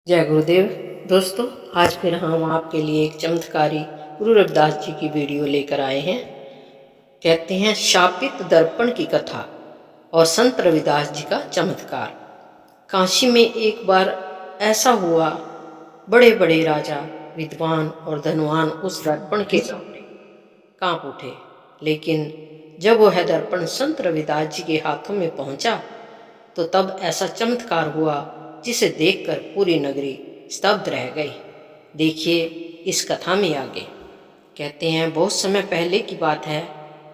जय गुरुदेव। दोस्तों, आज फिर हम आपके लिए एक चमत्कारी गुरु रविदास जी की वीडियो लेकर आए हैं। कहते हैं शापित दर्पण की कथा और संत रविदास जी का चमत्कार। काशी में एक बार ऐसा हुआ, बड़े बड़े राजा, विद्वान और धनवान उस दर्पण के सामने कांप उठे। लेकिन जब वह दर्पण संत रविदास जी के हाथों में पहुंचा तो तब ऐसा चमत्कार हुआ जिसे देखकर पूरी नगरी स्तब्ध रह गई। देखिए इस कथा में आगे। कहते हैं बहुत समय पहले की बात है।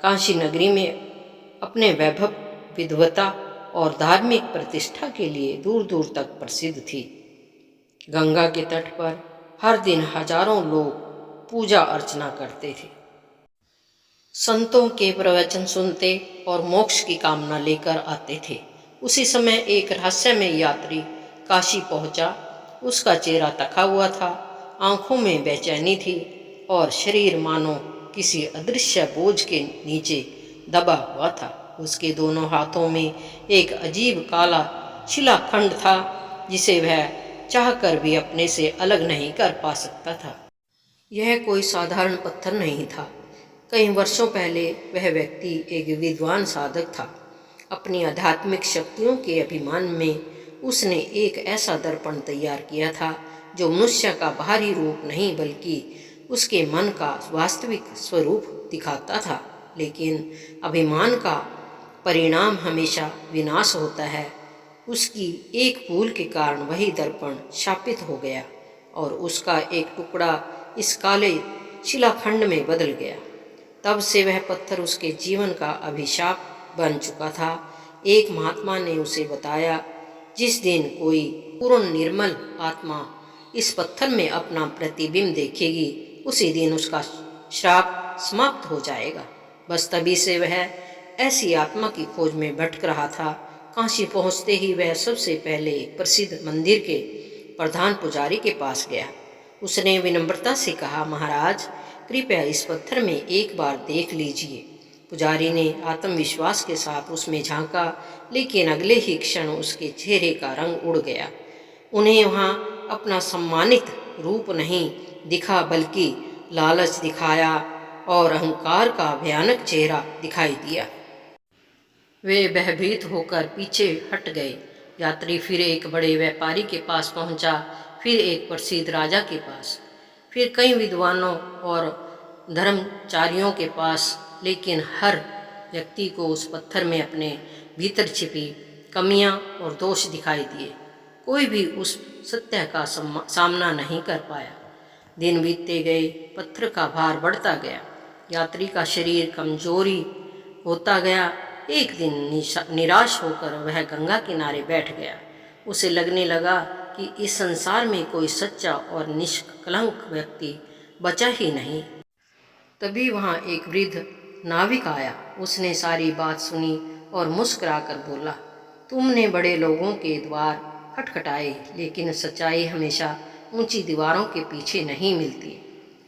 काशी नगरी में अपने वैभव, विद्वता और धार्मिक प्रतिष्ठा के लिए दूर दूर तक प्रसिद्ध थी। गंगा के तट पर हर दिन हजारों लोग पूजा अर्चना करते थे, संतों के प्रवचन सुनते और मोक्ष की कामना लेकर आते थे। उसी समय एक रहस्यमय यात्री काशी पहुंचा। उसका चेहरा तका हुआ था, आंखों में बेचैनी थी और शरीर मानो किसी अदृश्य बोझ के नीचे दबा हुआ था। उसके दोनों हाथों में एक अजीब काला शिलाखंड था जिसे वह चाहकर भी अपने से अलग नहीं कर पा सकता था। यह कोई साधारण पत्थर नहीं था। कई वर्षों पहले वह व्यक्ति एक विद्वान साधक था। अपनी आध्यात्मिक शक्तियों के अभिमान में उसने एक ऐसा दर्पण तैयार किया था जो मनुष्य का बाहरी रूप नहीं बल्कि उसके मन का वास्तविक स्वरूप दिखाता था। लेकिन अभिमान का परिणाम हमेशा विनाश होता है। उसकी एक भूल के कारण वही दर्पण शापित हो गया और उसका एक टुकड़ा इस काले शिलाखंड में बदल गया। तब से वह पत्थर उसके जीवन का अभिशाप बन चुका था। एक महात्मा ने उसे बताया, जिस दिन कोई पूर्ण निर्मल आत्मा इस पत्थर में अपना प्रतिबिंब देखेगी उसी दिन उसका श्राप समाप्त हो जाएगा। बस तभी से वह ऐसी आत्मा की खोज में भटक रहा था। काशी पहुंचते ही वह सबसे पहले एक प्रसिद्ध मंदिर के प्रधान पुजारी के पास गया। उसने विनम्रता से कहा, महाराज कृपया इस पत्थर में एक बार देख लीजिए। पुजारी ने आत्मविश्वास के साथ उसमें झांका, लेकिन अगले ही क्षण उसके चेहरे का रंग उड़ गया। उन्हें वहाँ अपना सम्मानित रूप नहीं दिखा बल्कि लालच दिखाया और अहंकार का भयानक चेहरा दिखाई दिया। वे भयभीत होकर पीछे हट गए। यात्री फिर एक बड़े व्यापारी के पास पहुंचा, फिर एक प्रसिद्ध राजा के पास, फिर कई विद्वानों और धर्मचारियों के पास, लेकिन हर व्यक्ति को उस पत्थर में अपने भीतर छिपी कमियां और दोष दिखाई दिए। कोई भी उस सत्य का सामना नहीं कर पाया। दिन बीतते गए, पत्थर का भार बढ़ता गया, यात्री का शरीर कमजोरी होता गया। एक दिन निराश होकर वह गंगा किनारे बैठ गया। उसे लगने लगा कि इस संसार में कोई सच्चा और निष्कलंक व्यक्ति बचा ही नहीं। तभी वहाँ एक वृद्ध नाविक आया। उसने सारी बात सुनी और मुस्कुराकर बोला, तुमने बड़े लोगों के द्वार खटखटाए, लेकिन सच्चाई हमेशा ऊंची दीवारों के पीछे नहीं मिलती।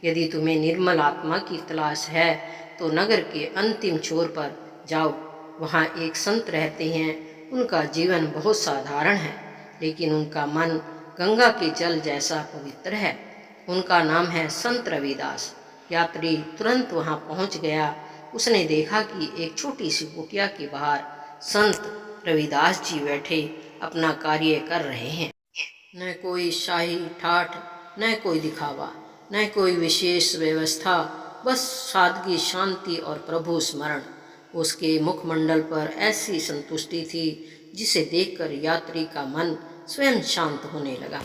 यदि तुम्हें निर्मल आत्मा की तलाश है तो नगर के अंतिम छोर पर जाओ। वहाँ एक संत रहते हैं। उनका जीवन बहुत साधारण है, लेकिन उनका मन गंगा के जल जैसा पवित्र है। उनका नाम है संत रविदास। यात्री तुरंत वहाँ पहुँच गया। उसने देखा कि एक छोटी सी कुटिया के बाहर संत रविदास जी बैठे अपना कार्य कर रहे हैं। न कोई शाही ठाठ, न कोई दिखावा, न कोई विशेष व्यवस्था, बस सादगी, शांति और प्रभु स्मरण। उसके मुखमंडल पर ऐसी संतुष्टि थी जिसे देखकर यात्री का मन स्वयं शांत होने लगा।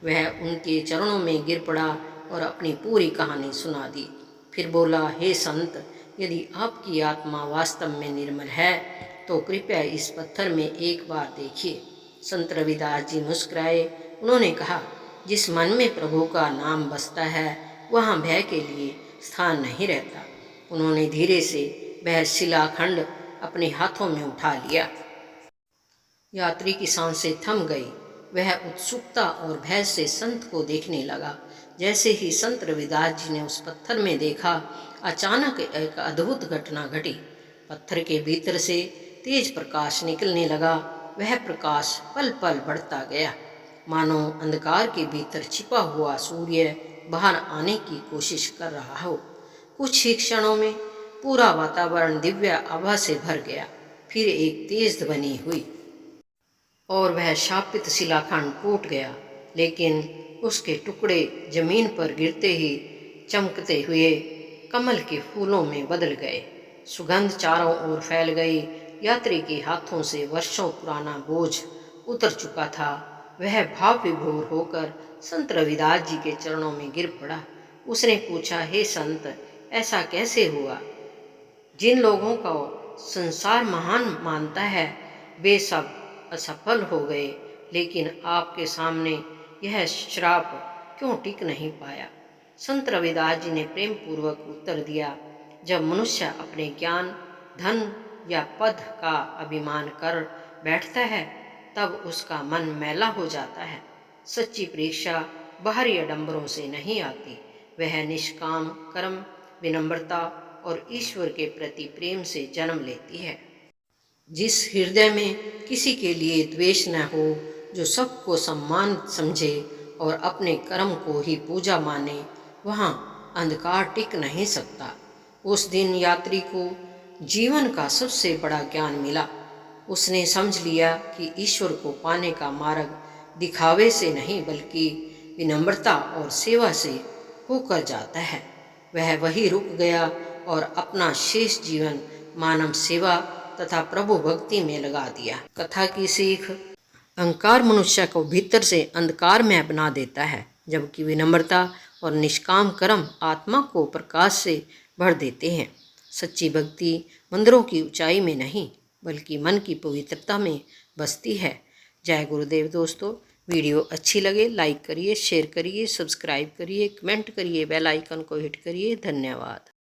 वह उनके चरणों में गिर पड़ा और अपनी पूरी कहानी सुना दी। फिर बोला, हे संत, यदि आपकी आत्मा वास्तव में निर्मल है तो कृपया इस पत्थर में एक बार देखिए। संत रविदास जी मुस्कुराए। उन्होंने कहा, जिस मन में प्रभु का नाम बसता है वहाँ भय के लिए स्थान नहीं रहता। उन्होंने धीरे से वह शिलाखंड अपने हाथों में उठा लिया। यात्री की सांसें थम गई। वह उत्सुकता और भय से संत को देखने लगा। जैसे ही संत रविदास जी ने उस पत्थर में देखा, अचानक एक अद्भुत घटना घटी। पत्थर के भीतर से तेज प्रकाश निकलने लगा। वह प्रकाश पल पल बढ़ता गया। मानो अंधकार के भीतर छिपा हुआ सूर्य बाहर आने की कोशिश कर रहा हो। कुछ ही क्षणों में पूरा वातावरण दिव्य आभा से भर गया। फिर एक तेज ध्वनि हुई और वह शापित शिलाखंड टूट गया, लेकिन उसके टुकड़े जमीन पर गिरते ही चमकते हुए कमल के फूलों में बदल गए। सुगंध चारों ओर फैल गई। यात्री के हाथों से वर्षों पुराना बोझ उतर चुका था। वह भाव विभोर होकर संत रविदास जी के चरणों में गिर पड़ा। उसने पूछा, हे संत, ऐसा कैसे हुआ? जिन लोगों को संसार महान मानता है वे सब असफल हो गए, लेकिन आपके सामने यह श्राप क्यों टिक नहीं पाया? संत रविदास जी ने प्रेम पूर्वक उत्तर दिया, जब मनुष्य अपने ज्ञान, धन या पद का अभिमान कर बैठता है तब उसका मन मैला हो जाता है। सच्ची परीक्षा बाहरी आडंबरों से नहीं आती, वह निष्काम कर्म, विनम्रता और ईश्वर के प्रति प्रेम से जन्म लेती है। जिस हृदय में किसी के लिए द्वेष न हो, जो सबको सम्मान समझे और अपने कर्म को ही पूजा माने, वहाँ अंधकार टिक नहीं सकता। उस दिन यात्री को जीवन का सबसे बड़ा ज्ञान मिला। उसने समझ लिया कि ईश्वर को पाने का मार्ग दिखावे से नहीं बल्कि विनम्रता और सेवा से होकर जाता है। वह वहीं रुक गया और अपना शेष जीवन मानव सेवा तथा प्रभु भक्ति में लगा दिया। कथा की सीख, अहंकार मनुष्य को भीतर से अंधकार में बना देता है, जबकि विनम्रता और निष्काम कर्म आत्मा को प्रकाश से भर देते हैं। सच्ची भक्ति मंदिरों की ऊंचाई में नहीं बल्कि मन की पवित्रता में बसती है। जय गुरुदेव। दोस्तों, वीडियो अच्छी लगे लाइक करिए, शेयर करिए, सब्सक्राइब करिए, कमेंट करिए, बेल आइकन को हिट करिए। धन्यवाद।